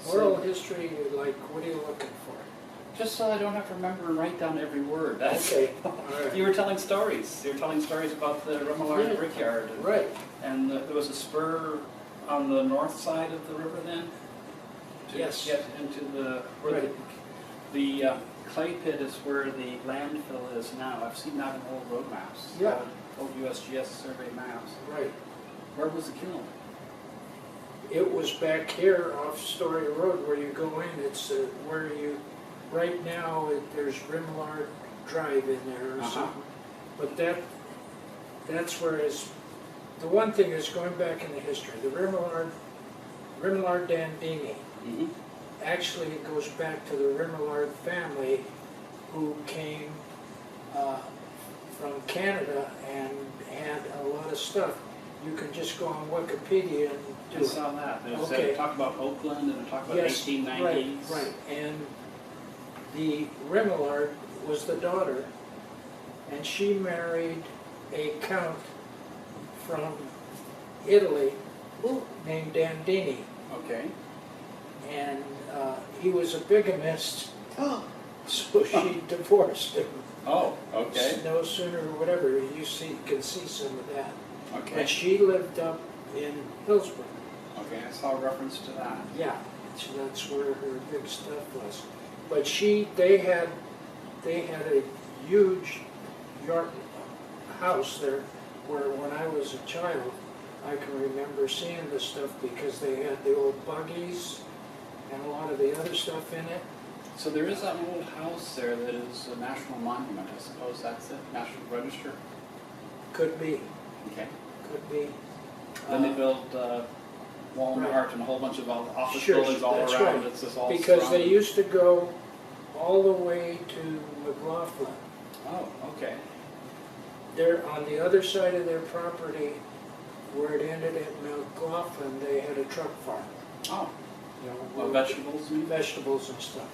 Oral history, like, what are you looking for? Just so I don't have to remember and write down every word. Okay, all right. You were telling stories. You were telling stories about the Remillard Brickyard. And, Right. And there was a spur on the north side of the river then? To Yes. get into the... Where Right. the clay pit is where the landfill is now. I've seen that in old road maps. Yeah. Old USGS survey maps. Right. Where was the kiln? It was back here off Story Road where you go in. It's where you, right now, there's Remillard Drive in there or something. But that's where it's, the one thing is going back in the history, the Remillard-Dandini. Mm-hmm. Actually, it goes back to the Remillard family who came from Canada and had a lot of stuff. You can just go on Wikipedia and do I saw that. There's Okay. talk about Oakland and talk about Yes, 1890s. Right. And the Remillard was the daughter, and she married a count from Italy named Dandini. Okay. And he was a bigamist, so she divorced him. Oh, okay. No sooner or whatever, you can see some of that. Okay. But she lived up in Hillsborough. Okay, I saw a reference to that. Yeah, so that's where her big stuff was. But they had a huge yard house there where when I was a child, I can remember seeing this stuff because they had the old buggies and a lot of the other stuff in it. So there is that old house there that is a national monument, I suppose that's it? National Register? Could be, Okay. could be. Then they built Walmart Right. and a whole bunch of office Sure, buildings all that's around. right. It's just all Because they surrounded. used to go all the way to McLaughlin. Oh, okay. They're on the other side of their property where it ended at McLaughlin, they had a truck farm. Oh, You know, well, vegetables maybe? vegetables and stuff.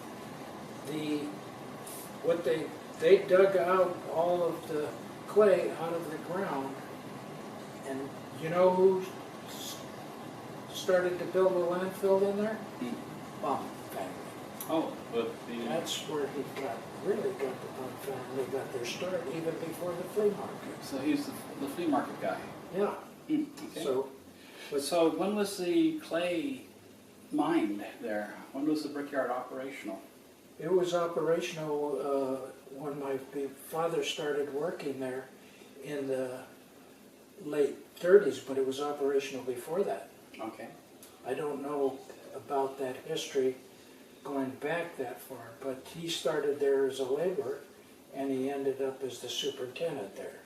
They dug out all of the clay out of the ground, and you know who started to build a landfill in there? Bum family. Oh, but the... That's where really got the Bum family got their start, even before the flea market. So he's the flea market guy. Yeah. Okay. So, when was the clay mined there? When was the brickyard operational? it was operational when my father started working there in the late 30s, but it was operational before that. Okay. I don't know about that history going back that far, but he started there as a laborer and he ended up as the superintendent there.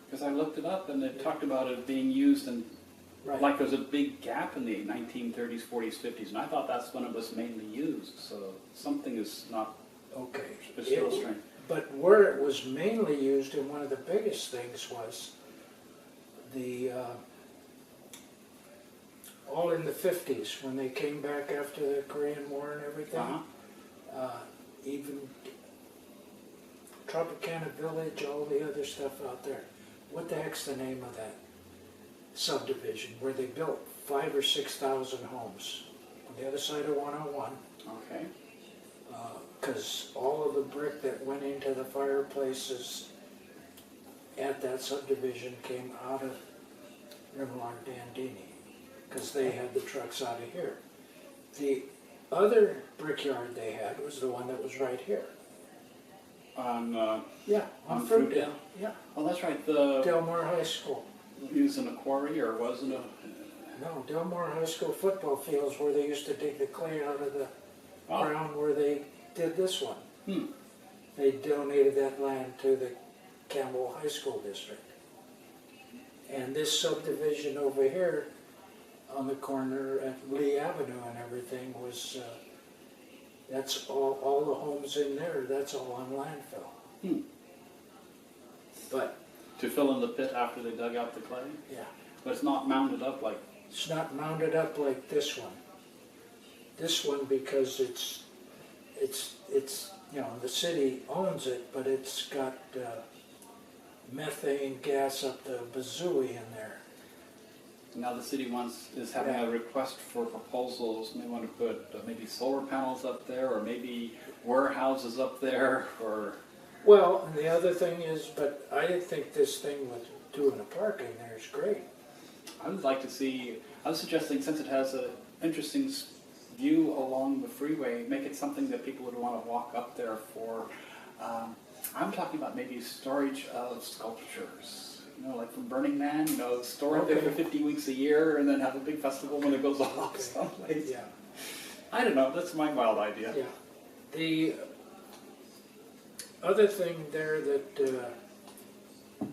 Because I looked it up and it talked about it being used in, Right. like there was a big gap in the 1930s, 40s, 50s, and I thought that's when it was mainly used, so something is not, Okay. it's still strange. But where it was mainly used, and one of the biggest things was all in the 50s, when they came back after the Korean War and everything. Even Tropicana Village, all the other stuff out there. What the heck's the name of that subdivision where they built 5,000 or 6,000 homes on the other side of 101? Okay. Because all of the brick that went into the fireplaces at that subdivision came out of Remillard-Dandini, because they had the trucks out of here. The other brickyard they had was the one that was right here. On On Fruitdale? Fruitdale. Yeah, oh, that's right, the Delmar High School. using a quarry, or wasn't a... No, Delmar High School football fields where they used to dig the clay out of the Oh. ground where they did this one. Hmm. They donated that land to the Campbell High School district. And this subdivision over here on the corner at Lee Avenue and everything was, that's all the homes in there, that's all on landfill. Hmm. But, To fill in the pit after they dug out the clay? yeah, But it's not mounded up like... it's not mounted up like this one. This one, because it's you know, the city owns it, but it's got methane gas up the bazooey in there. Now the city is having a request for proposals, and they want to put maybe solar panels up there, or maybe warehouses up there, or... Well, and the other thing is, but I think this thing with doing a park in there is great. I would like to see, I was suggesting, since it has an interesting view along the freeway, make it something that people would want to walk up there for. I'm talking about maybe storage of sculptures. You know, like from Burning Man, you know, store it there for 50 weeks a year and then have a big festival when it goes off someplace. Yeah. I don't know, that's my wild idea. Yeah. The other thing there that,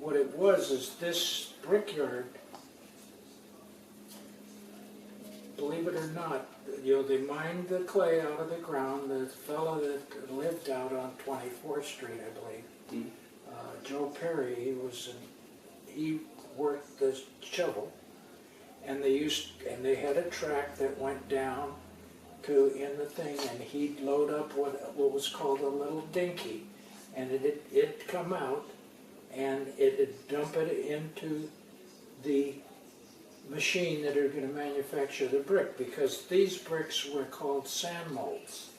what it was is this Brickyard, believe it or not, you know, they mined the clay out of the ground. The fellow that lived out on 24th Street, I believe, Joe Perry, he worked the shovel, and they had a track that went down to in the thing, and he'd load up what was called a little dinky, and it'd come out, and it'd dump it into the machine that are going to manufacture the brick, because these bricks were called sand molds.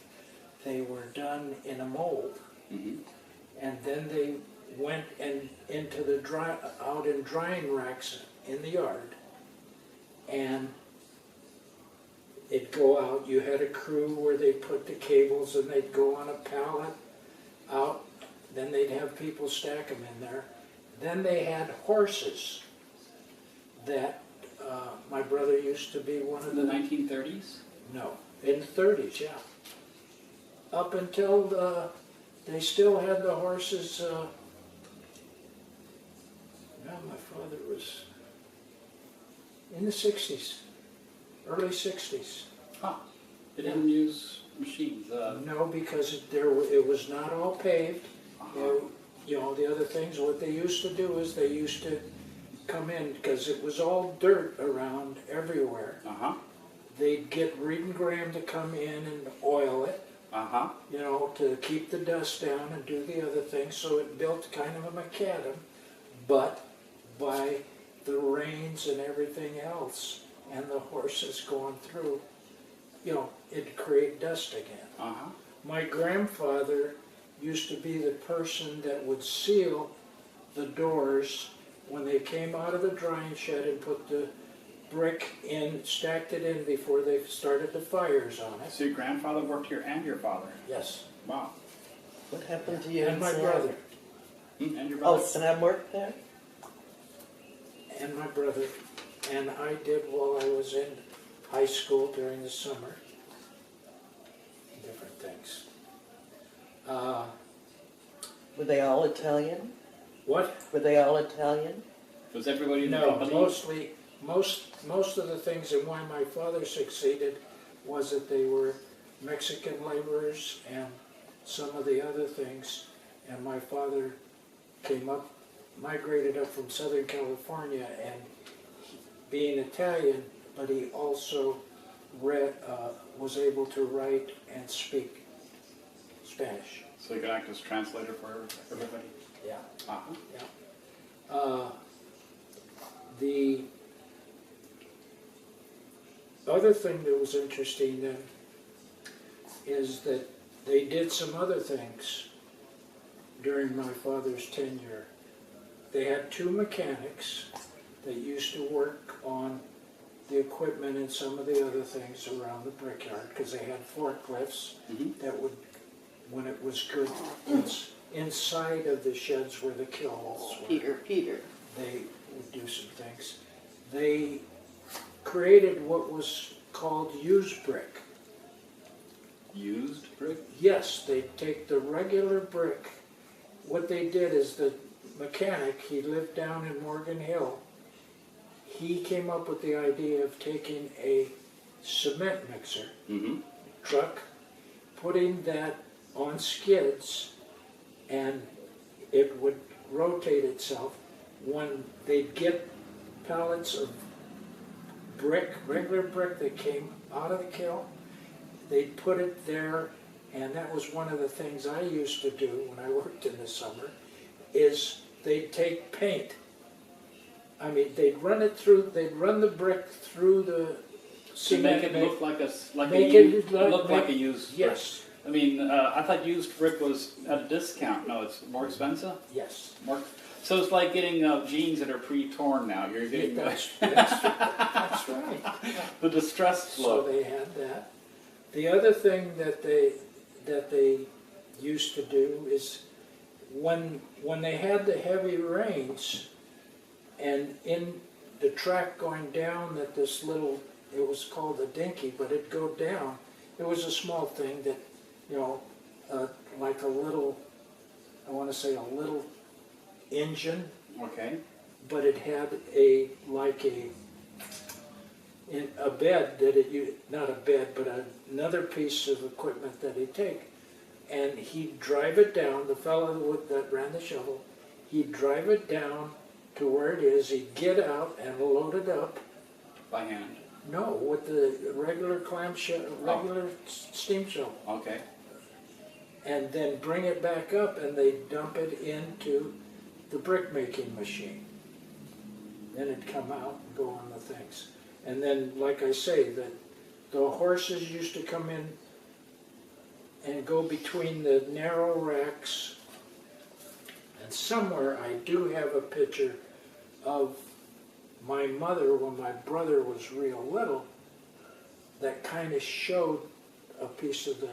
They were done in a mold, and then they went into the out in drying racks in the yard, and it'd go out. You had a crew where they put the cables, and they'd go on a pallet out. Then they'd have people stack them in there. Then they had horses that my brother used to be one of In the 1930s? No, in the 30s, yeah. Up until they still had the horses. No, my father was in the 60s, early 60s. Huh. They didn't use machines. No, because it was not all paved. You know, the other things, what they used to do is they used to come in, because it was all dirt around everywhere. They'd get Reed and Graham to come in and oil it, you know, to keep the dust down and do the other things, so it built kind of a macadam, but by the rains and everything else, and the horses going through, you know, it'd create dust again. My grandfather used to be the person that would seal the doors when they came out of the drying shed and put the brick in, stacked it in before they started the fires on it. So your grandfather worked here and your father? Yes. Wow. What happened to you? And my brother. And your Oh, brother? Sam worked there? And my brother. And I did while I was in high school during the summer. Different things. Were they all Italian? What? Were they all Italian? Was everybody in the No, company? mostly, most of the things, and why my father succeeded was that they were Mexican laborers and some of the other things. And my father migrated up from Southern California, and being Italian, but he also was able to write and speak Spanish. So you could act as translator for everybody? Yeah. Uh-huh. The other thing that was interesting then is that they did some other things during my father's tenure. They had two mechanics that used to work on the equipment and some of the other things around the Brickyard, because they had forklifts that would, when it was good, inside of the sheds where the kilns were. Peter. They would do some things. They created what was called used brick. Used brick? Yes, they take the regular brick. What they did is the mechanic, he lived down in Morgan Hill, he came up with the idea of taking a cement mixer truck, putting that on skids, and it would rotate itself. When they'd get pallets of brick, regular brick that came out of the kiln, they'd put it there, and that was one of the things I used to do when I worked in the summer, is they'd take paint I mean, they'd run the brick through the To cement. make it look like make it like a used brick. Yes, I mean, I thought used brick was at a discount. No, it's more expensive. yes. More. So it's like getting jeans that are pre-torn now. You're getting That's right. the distressed So look. they had that. The other thing that they used to do is when they had the heavy rains and in the track going down that this little, it was called a dinky, but it'd go down. It was a small thing that, you know, like a little, I want to say a little engine, Okay. but it had a bed that not a bed, but another piece of equipment that he'd take, and he'd drive it down. The fellow that ran the shovel, he'd drive it down to where it is. He'd get out and load it up. By hand. No, with the regular regular steam shovel, Okay. and then bring it back up, and they'd dump it into the brick making machine. Then it'd come out and go on the things. And then, like I say, the horses used to come in and go between the narrow racks. And somewhere I do have a picture of my mother when my brother was real little that kind of showed a piece of the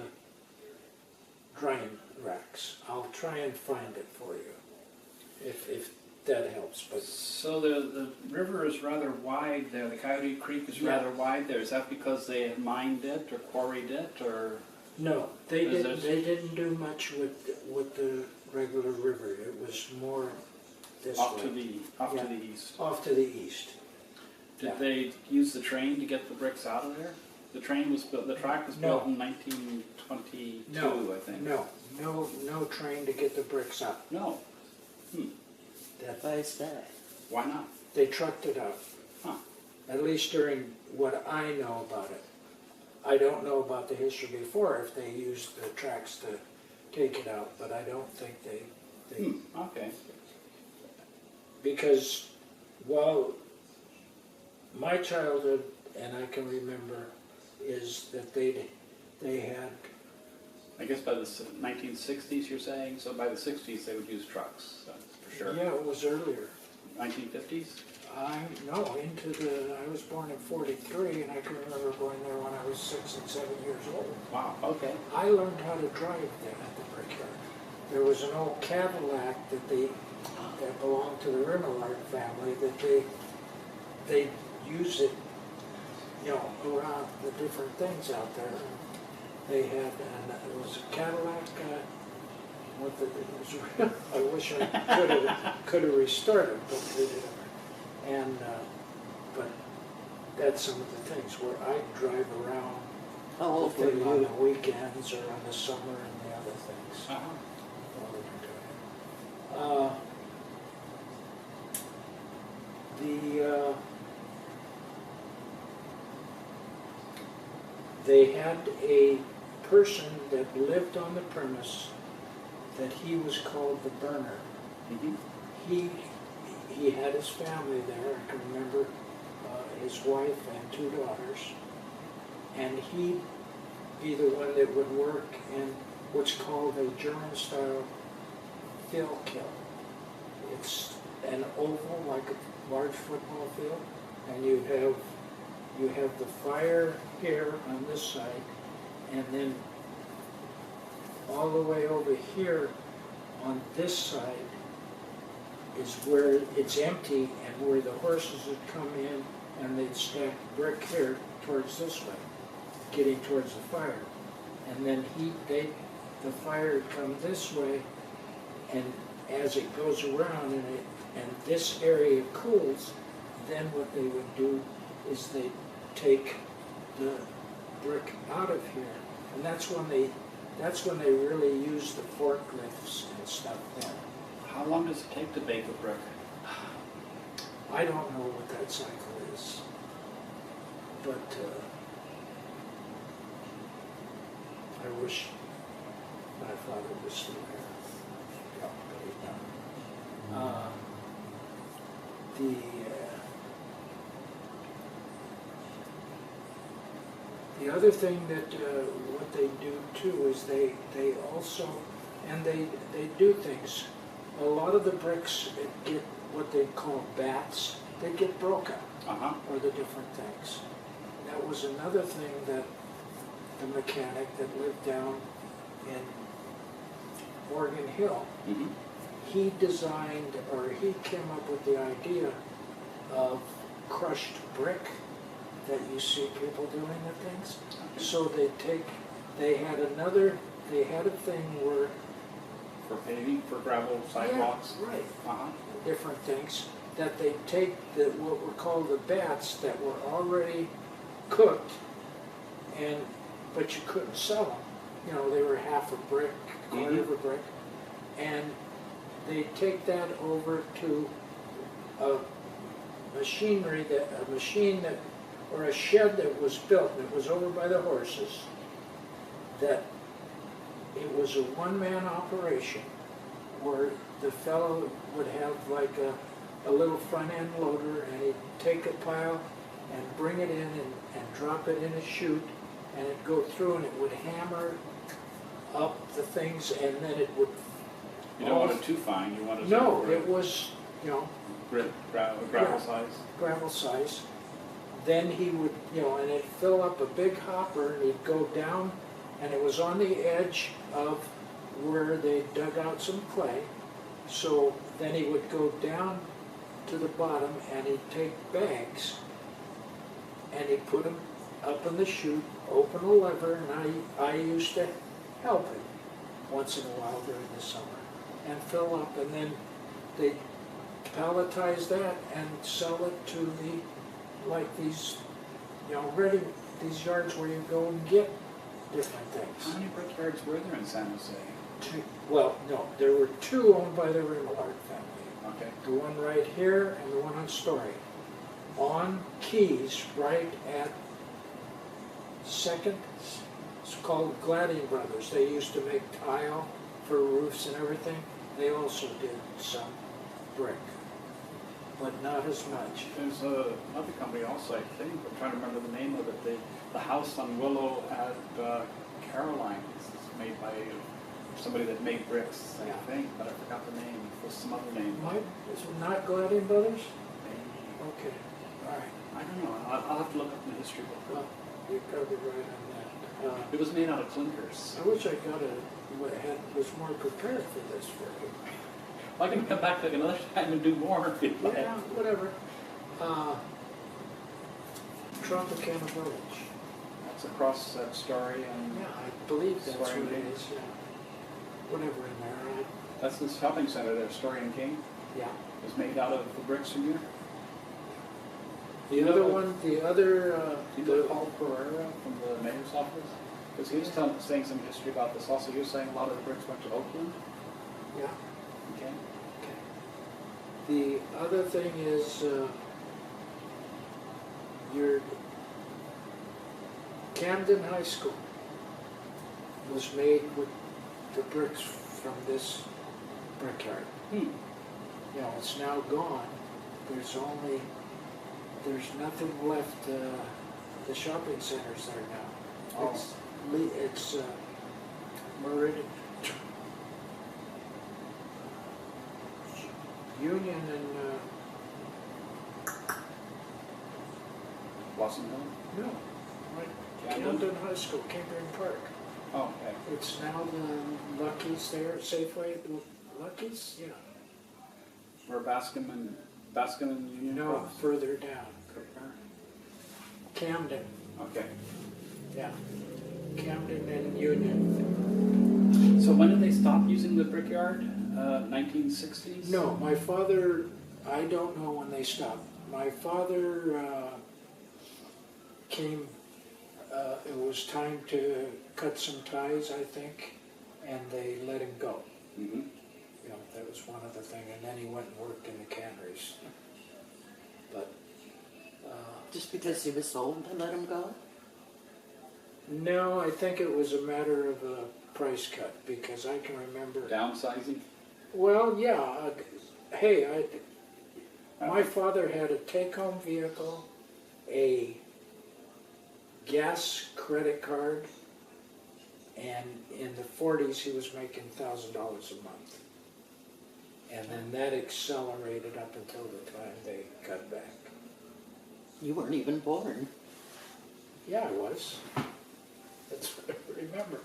drying racks. I'll try and find it for you, if that helps. But So the river is rather wide there. The Coyote Creek is rather wide there. Is that because they had mined it or quarried it, or? no, they Is didn't. They didn't do much with the regular river. It was more this Off way. to the east. Off to the east. Did they use the train to get the bricks out of there? The train was built. The track was built in 1922, I think. No train to get the bricks out. No. Why is that? Why not? They trucked it out. Huh. At least during what I know about it. I don't know about the history before, if they used the tracks to take it out, but I don't think they Okay. because while my childhood, and I can remember, is that they had, I guess by the 1960s, you're saying. So by the 60s, they would use trucks. That's for sure. yeah, it was earlier. 1950s. I was born in '43, and I can remember going there when I was 6 and 7 years old. Wow. Okay. I learned how to drive there at the Brickyard. There was an old Cadillac that belonged to the Remillard family that they use it, you know, around the different things out there. They had, and it was a Cadillac. I wish I could have restored it, but they didn't. And but that's some of the things where I drive around. How old were Hopefully on you? the weekends or in the summer and the other things. Uh-huh. while we were doing it. They had a person that lived on the premise that he was called the burner. Mm-hmm. He had his family there. I can remember his wife and 2 daughters, and he'd be the one that would work in what's called a German-style field kiln. It's an oval like a large football field, and you have the fire here on this side, and then all the way over here on this side is where it's empty and where the horses would come in and they'd stack brick here towards this way, getting towards the fire. And then the fire would come this way, and as it goes around and this area cools, then what they would do is they'd take the brick out of here, and that's when they really use the forklifts and stuff then. How long does it take to bake a brick? I don't know what that cycle is, but I wish my father was still here. Yeah, but he's not. The other thing that, what they do too is they also, and they do things, a lot of the bricks get what they call bats, they get broken, or the different things. That was another thing that the mechanic that lived down in Morgan Hill, he designed, or he came up with the idea of crushed brick that you see people doing the things. So they had a thing where, For paving, for gravel sidewalks? yeah, right, different things, that they take what were called the bats that were already cooked, but you couldn't sell them. You know, they were half a brick, quarter of a brick, and they take that over to a machine that, or a shed that was built, and it was over by the horses, that it was a one-man operation where the fellow would have like a little front-end loader, and he'd take a pile and bring it in and drop it in a chute, and it'd go through and it would hammer up the things, and then it would... You don't want it too fine, you want it... No, it was, you know... Gravel size? Gravel size. Then he would, you know, and it'd fill up a big hopper, and he'd go down, and it was on the edge of where they dug out some clay. So then he would go down to the bottom, and he'd take bags, and he'd put them up in the chute, open a lever, and I used to help him once in a while during the summer, and fill up, and then they'd palletize that and sell it to the, like these, you know, these yards where you go and get different things. How many brickyards were there in San Jose? Well, no, there were two owned by the Remillard family. Okay. The one right here and the one on Story. On Keys, right at Second, it's called Remillard and Brothers. They used to make tile for roofs and everything. They also did some brick, but not as much. There's another company also, I think, I'm trying to remember the name of it. The house on Willow at Caroline is made by somebody that made bricks, I think, but I forgot the name. It was some other name. Is it not Remillard and Brothers? Maybe. Okay, all right. I don't know. I'll have to look up in the history book. Well, you're probably right on that. It was made out of clinkers. I wish I was more prepared for this for you. Well, I can come back to it another time and do more if you'd like. Yeah, whatever. Tropicana Village. That's across that Story and... Yeah, I believe that's what Story it and King. is, yeah. Whatever in there, That's the shopping center there, Story and King. yeah. It was made out of the bricks from here. The other one, the other, Do you know Paul Pereira from the mayor's office? Because he was saying some history about this also. He was saying a lot of the bricks went to Oakland. yeah. Okay. The other thing is, your Camden High School was made with the bricks from this brickyard. You know, it's now gone. There's nothing left, the shopping center's there now. Oh. It's Meridian, Union and, Blossom Hill? no, right, Camden? Camden High School, Camden Park. Oh, okay. It's now the Lucky's there, Safeway, Lucky's, yeah. Where Bascom and Union No, cross? further down. Camden, Okay. yeah. Camden and Union. So when did they stop using the brickyard? 1960s? No, my father, I don't know when they stopped. My father came, it was time to cut some ties, I think, and they let him go. Mm-hmm. You know, that was one of the things, and then he went and worked in the canneries. But, Just because he was old to let him go? no, I think it was a matter of a price cut, because I can remember... Downsizing? Well, yeah, hey, my father had a take-home vehicle, a gas credit card, and in the 40s he was making $1,000 a month. And then that accelerated up until the time they cut back. You weren't even born. Yeah, I was. That's what I remember.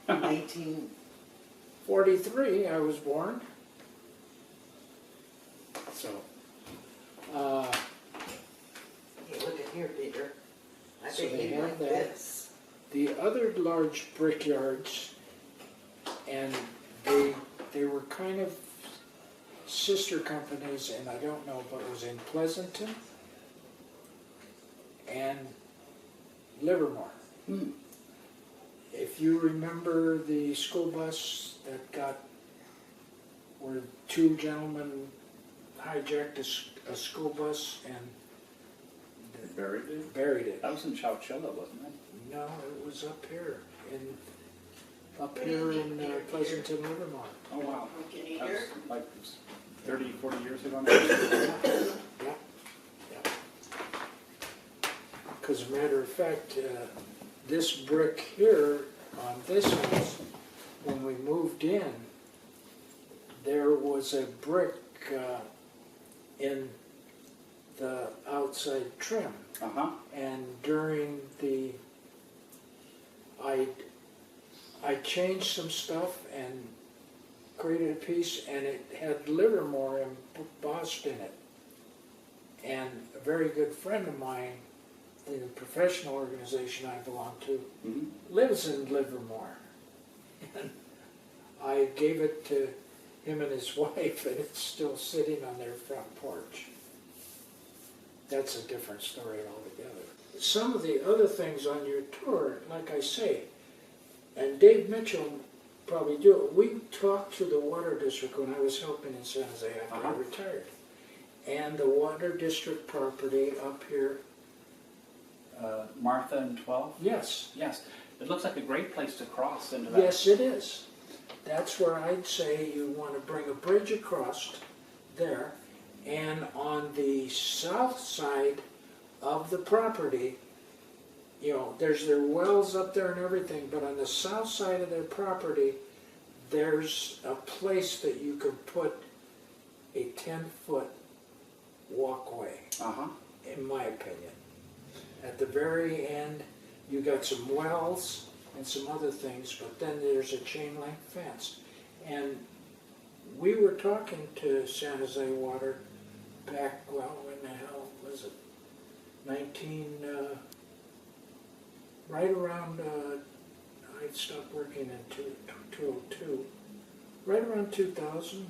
19. 43, I was born. So, Hey, look at here, Peter. I So bet they you have like that. this. the other large brickyards, and they were kind of sister companies, and I don't know, but it was in Pleasanton and Livermore. Hmm. If you remember the school bus that where two gentlemen hijacked a school bus and Buried it? buried it. That was in Chowchilla, wasn't it? No, it was up here in Pleasanton, Livermore. Oh, wow. Can That was like 30, 40 years ago now. Yeah. Because as a matter of fact, this brick here on this house, when we moved in, there was a brick in the outside trim. Uh-huh. And during I changed some stuff and created a piece, and it had Livermore embossed in it. And a very good friend of mine, in the professional organization I belong to, lives in Livermore. And I gave it to him and his wife, and it's still sitting on their front porch. That's a different story altogether. Some of the other things on your tour, like I say, and Dave Mitchell probably do it, we talked to the water district when I was helping in San Jose after I retired. And the water district property up here. Martha and 12? Yes. Yes. It looks like a great place to cross into that. Yes, it is. That's where I'd say you want to bring a bridge across there. And on the south side of the property, you know, there's their wells up there and everything, but on the south side of their property, there's a place that you can put a 10-foot walkway, in my opinion. At the very end, you got some wells and some other things, but then there's a chain link fence. And we were talking to San Jose Water back, well, when the hell was it? Right around, I stopped working in 2002. Right around 2000.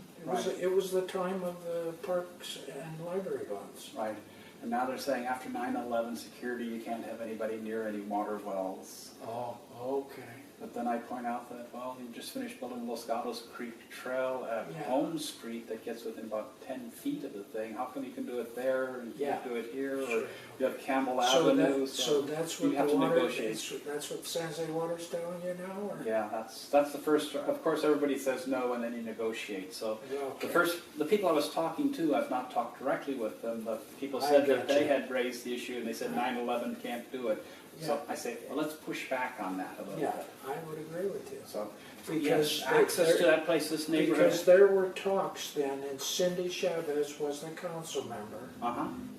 It was the time of the parks and library bonds. Right. And now they're saying after 9/11 security, you can't have anybody near any water wells. Oh, okay. But then I point out that, well, you just finished building Los Gatos Creek Trail at Home Street that gets within about 10 feet of the thing. How come you can do it there and you can't do it here? Sure. Or you have Campbell Avenue. So that's what you have the to water, negotiate. that's what San Jose Water's telling you now? Or? Yeah, that's the first. Of course, everybody says no, and then you negotiate. So Okay. the people I was talking to, I've not talked directly with them, but people said that they had raised the issue and they said 9/11 can't do it. So I say, well, let's push back on that a little bit. I would agree with you. So, Because access to that place, this neighborhood. Because there were talks then, and Cindy Chavez was the council member,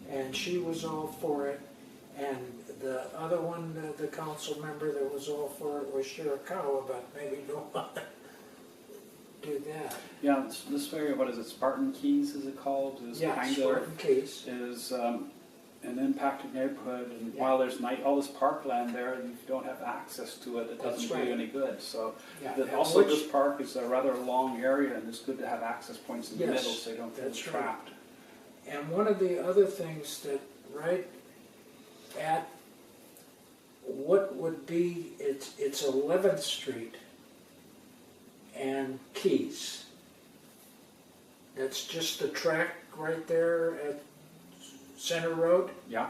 and she was all for it. And the other one, the council member that was all for it was Shirakawa, but maybe don't want to do that. Yeah, this area, what is it, Spartan Keys is it called? Is kind Spartan Keys. Is an impacted neighborhood, and while there's all this parkland there, and if you don't have access to it, it doesn't do you any good. So also this park is a rather long area, and it's good to have access points in the middle so you don't get trapped. And one of the other things that right at what would be, it's 11th Street and Keys. That's just the track right there at Center Road. Yeah.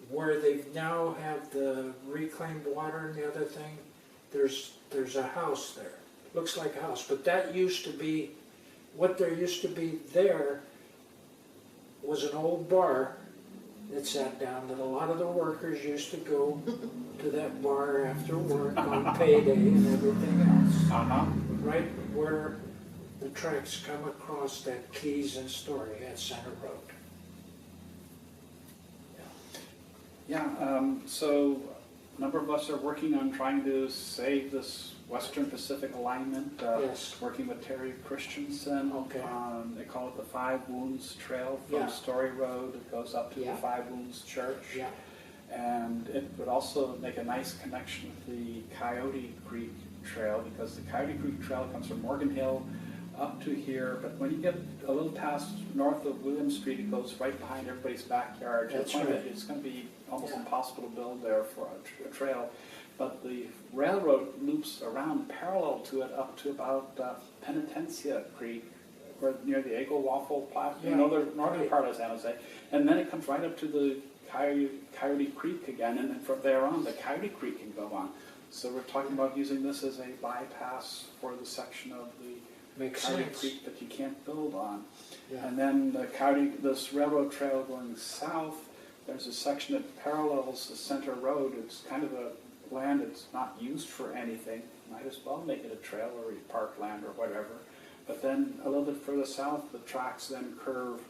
Where they now have the reclaimed water and the other thing. There's a house there. Looks like a house, but that used to be, what there used to be there was an old bar, that sat down that a lot of the workers used to go to that bar after work on payday and everything else. Uh-huh. Right where the tracks come across that Keys and Story at Center Road. Yeah, so a number of us are working on trying to save this Western Pacific alignment, Yes. working with Terry Christensen. Okay. They call it the Five Wounds Trail from Yeah. Story Road. It goes up to Yeah. the Five Wounds Church. Yeah. And it would also make a nice connection with the Coyote Creek Trail, because the Coyote Creek Trail comes from Morgan Hill up to here, but when you get a little past north of William Street, it goes right behind everybody's backyard. To the That's point that right. it's going to be almost Yeah. impossible to build there for a trail. But the railroad loops around parallel to it up to about Penitencia Creek, or near the Eagle Waffle Plaza, Yeah. the northern Right. part of San Jose. And then it comes right up to the Coyote Creek again, and then from there on, the Coyote Creek can go on. So we're talking about using this as a bypass for the section of the Makes Coyote sense. Creek that you can't build on. Yeah. And then this railroad trail going south, there's a section that parallels the center road. It's kind of a land that's not used for anything. Might as well make it a trail or parkland or whatever. But then a little bit further south, the tracks then curve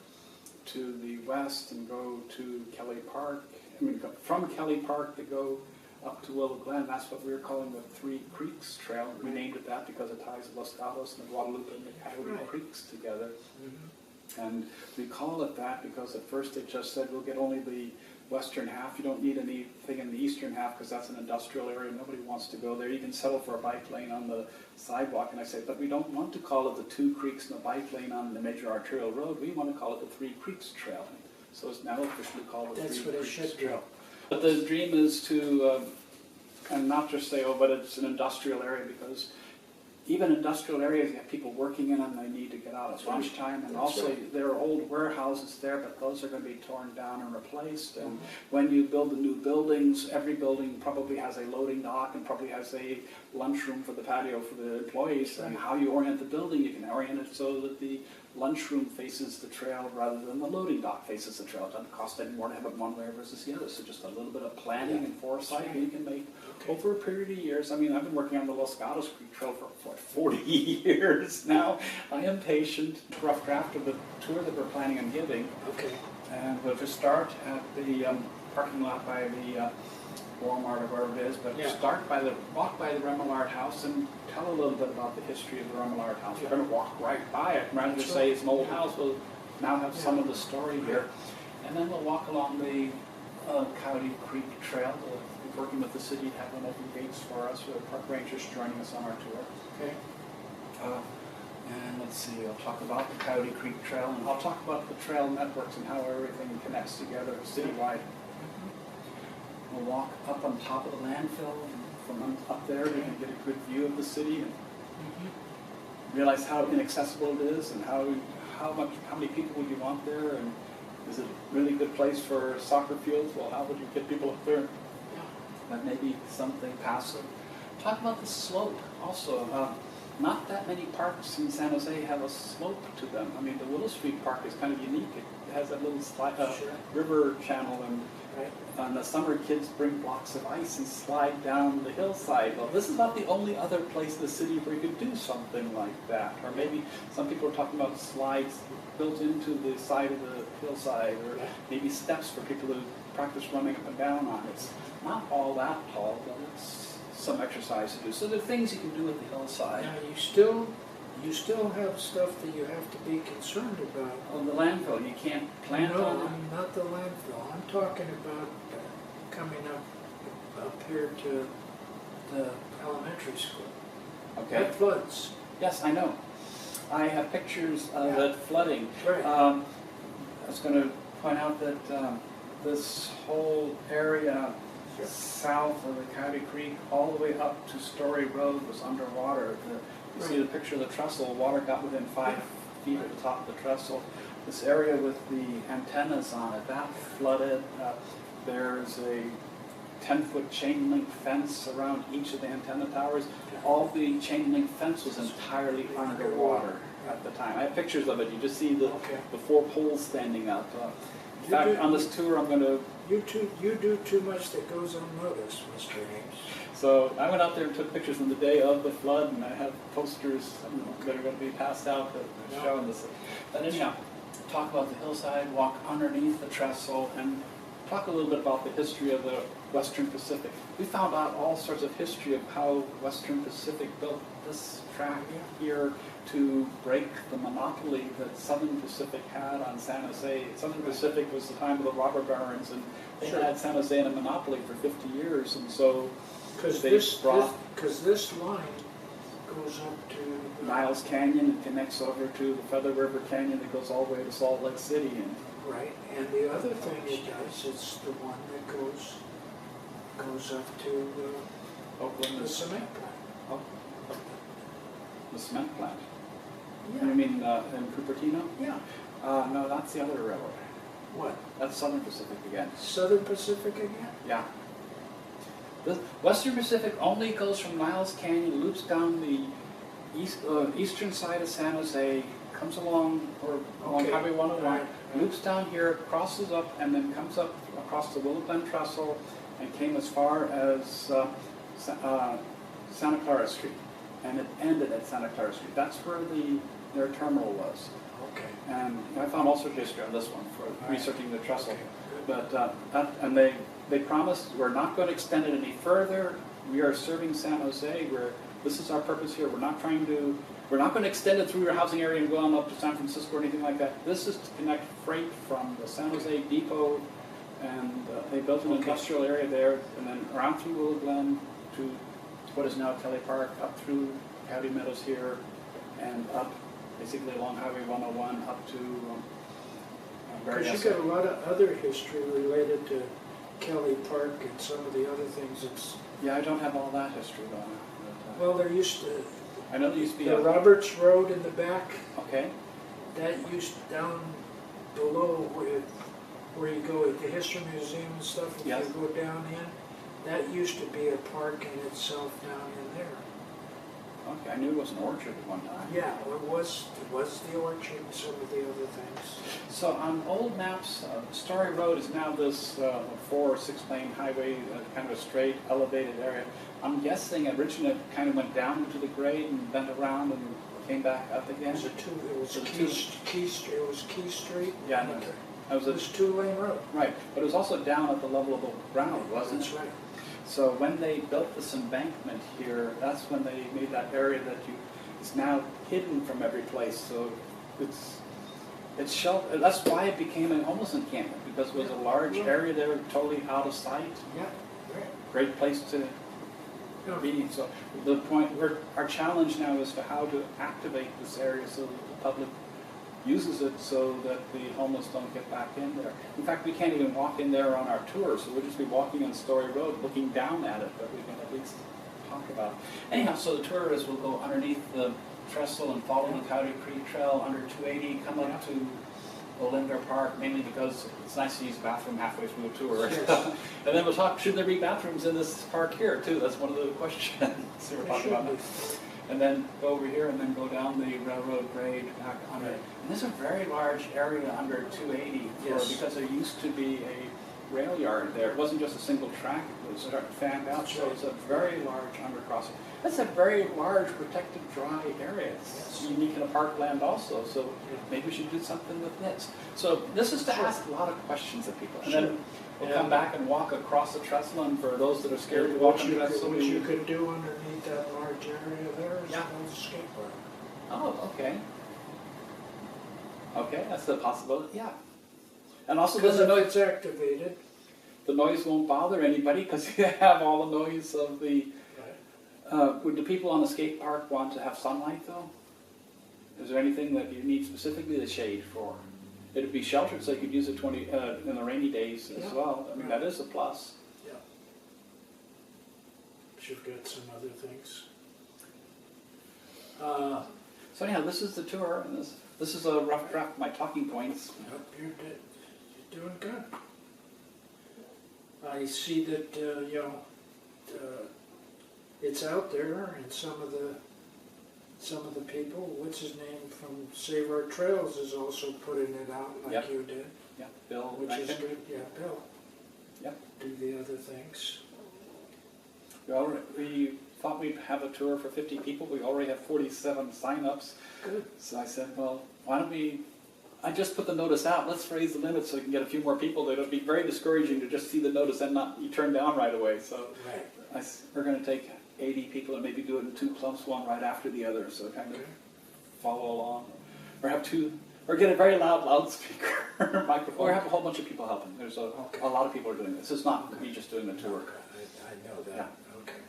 to the west and go to Kelly Park. I mean, from Kelly Park they go up to Willow Glen. That's what we were calling the Three Creeks Trail. We named it that because it ties Los Gatos and the Guadalupe and the Coyote Right. Creeks together. Mhm. And we call it that because at first they just said we'll get only the western half. You don't need anything in the eastern half because that's an industrial area. Nobody wants to go there. You can settle for a bike lane on the sidewalk. And I say, but we don't want to call it the Two Creeks and a bike lane on the major arterial road. We want to call it the Three Creeks Trail. So it's now officially called the That's Three what it Creeks should be. Trail. But the dream is to, and not just say, oh, but it's an industrial area, because even industrial areas, you have people working in them, they need to get out at lunchtime, and That's also right. there are old warehouses there, but those are going to be torn down and replaced. And Mhm. when you build the new buildings, every building probably has a loading dock and probably has a lunchroom for the patio for the employees. And Right. how you orient the building, you can orient it so that the lunchroom faces the trail rather than the loading dock faces the trail. It doesn't cost any more to have it one way versus the other. So just a little bit of planning Yeah. and foresight Right. you can make Okay. over a period of years. I mean, I've been working on the Los Gatos Creek Trail for 40 years now. I am patient. Rough draft of the tour that we're planning on giving. Okay. And we'll just start at the parking lot by the Walmart or wherever it is, but Yeah. walk by the Remillard house and tell a little bit about the history of the Remillard house. We're going to walk right by it, rather than That's say right. it's an old house. We'll now have some Yeah. of the story here. And then we'll walk along the Coyote Creek Trail. We're working with the city to have one open gates for us. We have park rangers joining us on our tour. Okay. And let's see, I'll talk about the Coyote Creek Trail, and I'll talk about the trail networks and how everything connects together citywide. We'll walk up on top of the landfill, and from up there we can get a good view of the city and realize how inaccessible it is, and how many people would you want there, and is it a really good place for soccer fields? Well, how would you get people up there? But maybe something passive. Talk about the slope also. Not that many parks in San Jose have a slope to them. I mean, the Willow Street Park is kind of unique. It has that little Sure. river channel, and Right. on the summer kids bring blocks of ice and slide down the hillside. Well, this is not the only other place in the city where you could do something like that. Or maybe some people are talking about slides built into the side of the hillside, or Yeah. maybe steps for people to practice running up and down on. It's not all that tall, but it's some exercise to do. So there are things you can do at the hillside. Now, you still have stuff that you have to be concerned about. On the landfill, you can't plant No, on it. not the landfill. I'm talking about coming up here to the elementary school. Okay. That floods. Yes, I know. I have pictures of Yeah. it flooding. Right. I was going to point out that this whole area south of the Coyote Creek, all the way up to Story Road, was underwater. You see the picture of the trestle. Water got within 5 feet of the top of the trestle. This area with the antennas on it, that flooded. There's a 10-foot chain link fence around each of the antenna towers. All the chain link fence was entirely underwater at the time. I have pictures of it. You just see the 4 poles standing up. In fact, on this tour, I'm going to. You do too much that goes unnoticed, Mr. Ames. So I went out there and took pictures on the day of the flood, and I have posters that are going to be passed out that are showing this. But anyhow, talk about the hillside, walk underneath the trestle, and talk a little bit about the history of the Western Pacific. We found out all sorts of history of how Western Pacific built this track here to break the monopoly that Southern Pacific had on San Jose. Southern Pacific was the time of the robber barons, and they had San Jose in a monopoly for 50 years, and so because this line goes up to Niles Canyon and connects over to the Feather River Canyon that goes all the way to Salt Lake City. And right, and the other thing it does is the one that goes up to Oakland, the cement plant. Oh, the cement plant. Yeah. You mean in Cupertino? Yeah. No, that's the other railroad. What? That's Southern Pacific again. Southern Pacific again? Yeah. The Western Pacific only goes from Niles Canyon, loops down the eastern side of San Jose, comes along Highway 101, Right. loops down here, crosses up, and then comes up across the Willow Glen Trestle and came as far as Santa Clara Street. And it ended at Santa Clara Street. That's where their terminal was. Okay. And I found all sorts of history on this one for researching the trestle. Okay, good. But they promised we're not going to extend it any further. We are serving San Jose. This is our purpose here. We're not going to extend it through your housing area and go on up to San Francisco or anything like that. This is to connect freight from the San Jose depot, and they built an industrial area there, and then around through Willow Glen to what is now Kelly Park, up through Coyote Meadows here, and up basically along Highway 101 up to Because you've got a lot of other history related to Kelly Park and some of the other things. Yeah, I don't have all that history though. Well, there used to. I know there used to be the Roberts Road in the back. Okay. That used down below where you go at the History Museum and stuff. If Yes. you go down in, that used to be a park in itself down in there. Okay, I knew it was an orchard at one time. Yeah, it was the orchard and some of the other things. So on old maps, Story Road is now this 4 or 6 lane highway, kind of a straight, elevated area. I'm guessing originally it kind of went down into the grade and bent around and came back up again. It was Key Street. Yeah, no, It was 2-lane road. Right, but it was also down at the level of the ground, wasn't it? That's right. So when they built this embankment here, that's when they made that area it's now hidden from every place. So it's sheltered. That's why it became almost an encampment, because it was a large area there, totally out of sight. Yeah, right. Great place to be. So our challenge now is to how to activate this area so that the public uses it so that the homeless don't get back in there. In fact, we can't even walk in there on our tour, so we'll just be walking on Story Road, looking down at it, but we can at least talk about it. Anyhow, so the tourists will go underneath the trestle and follow the Coyote Creek Trail under 280, come up to Olinder Park, mainly because it's nice to use a bathroom halfway through a tour. Yes. And then we'll talk, should there be bathrooms in this park here, too? That's one of the questions we're talking about now. And then go over here and then go down the railroad grade back under. And there's a very large area under 280 because there used to be a rail yard there. It wasn't just a single track, it was fanned out, so it's a very large undercrossing. That's a very large protected dry area. It's unique in a parkland also, so maybe we should do something with this. So this is to ask a lot of questions of people. And then we'll come back and walk across the trestle, and for those that are scared to walk on the trestle. What you could do underneath that large area there is build a skate park. Oh, okay. Okay, that's a possibility, yeah. And also, Because if it's activated, the noise won't bother anybody because you have all the noise of the... would the people on the skate park want to have sunlight, though? Is there anything that you need specifically the shade for? It'd be sheltered so you could use it in the rainy days as well. I mean, that is a plus. Yeah. But you've got some other things. So anyhow, this is the tour, and this is a rough draft of my talking points. Yep, you're doing good. I see that, it's out there, and some of the some of the people, what's his name from Save Our Trails is also putting it out like Yep. you did, Yeah, Bill. which is Rankin. good. Yeah, Bill. Yep. Do the other things. We thought we'd have a tour for 50 people. We already have 47 sign-ups. Good. So I said, well, why don't we, I just put the notice out. Let's raise the limit so we can get a few more people. It'll be very discouraging to just see the notice and not you turn down right away. So Right. we're going to take 80 people and maybe do it in 2 clumps, one right after the other. So kind of Okay. follow along. Or have two, or get a very loud loudspeaker microphone. Or have a whole bunch of people helping. There's Okay. a lot of people are doing this. It's not me just doing the tour. I know that. Yeah. Okay.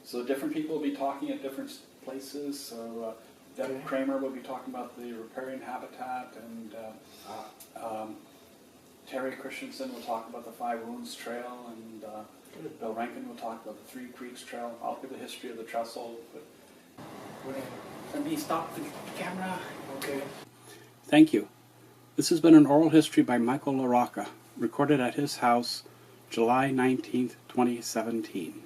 So different people will be talking at different places. So Deb Okay. Kramer will be talking about the riparian habitat, and Terry Christensen will talk about the Five Wounds Trail, and Good. Bill Rankin will talk about the Three Creeks Trail. I'll give the history of the trestle. But let me stop the camera. Okay. Thank you. This has been an oral history by Michael LaRocca, recorded at his house, July 19th, 2017.